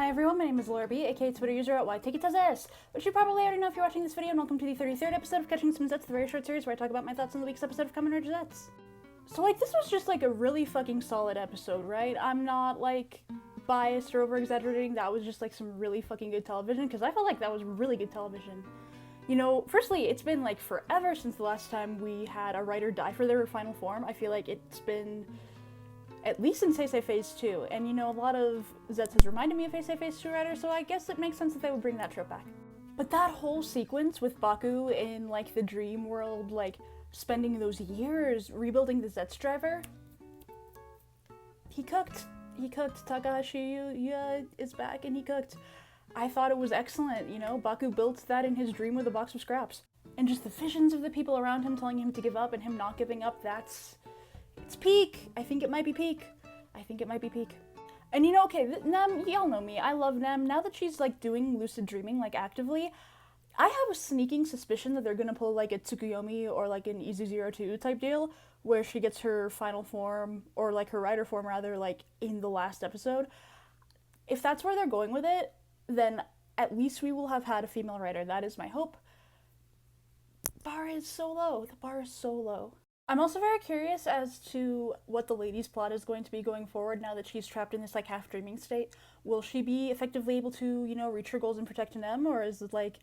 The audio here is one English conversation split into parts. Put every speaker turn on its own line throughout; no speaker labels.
Hi everyone, my name is Laura B, aka Twitter user at zeztz, which you probably already know if you're watching this video, and welcome to the 33rd episode of Catching Some Zets, the very short series where I talk about my thoughts on the week's episode of Kamen Rider Zets. So this was just a really fucking solid episode, right? I'm not biased or over-exaggerating. That was just some really fucking good television, because I felt like that was really good television. You know, firstly, it's been forever since the last time we had a writer die for their final form. I feel like it's been at least in Seisei Phase 2, and a lot of Zets has reminded me of Seisei Phase 2 writers, so I guess it makes sense that they would bring that trope back. But that whole sequence with Baku in the dream world, spending those years rebuilding the Zets driver, he cooked. Takahashi is back and he cooked. I thought it was excellent, Baku built that in his dream with a box of scraps. And just the visions of the people around him telling him to give up and him not giving up, it's peak. I think it might be peak. And okay, Nem, y'all know me. I love Nem. Now that she's doing lucid dreaming actively, I have a sneaking suspicion that they're gonna pull a Tsukuyomi or an Izu02 type deal where she gets her final form, or her rider form rather, in the last episode. If that's where they're going with it, then at least we will have had a female writer. That is my hope. The bar is so low. I'm also very curious as to what the lady's plot is going to be going forward now that she's trapped in this half dreaming state. Will she be effectively able to, reach her goals and protect them, or is it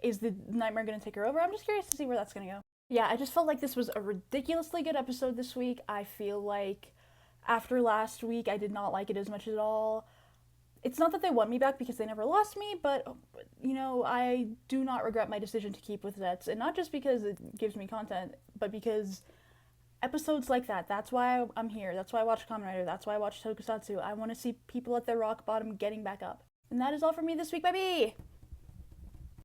is the nightmare gonna take her over? I'm just curious to see where that's gonna go. Yeah, I just felt like this was a ridiculously good episode this week. I feel like after last week, I did not like it as much at all. It's not that they want me back because they never lost me, but, I do not regret my decision to keep with Zets. And not just because it gives me content, but because episodes like that, that's why I'm here. That's why I watch Kamen Rider. That's why I watch Tokusatsu. I want to see people at their rock bottom getting back up. And that is all for me this week, baby!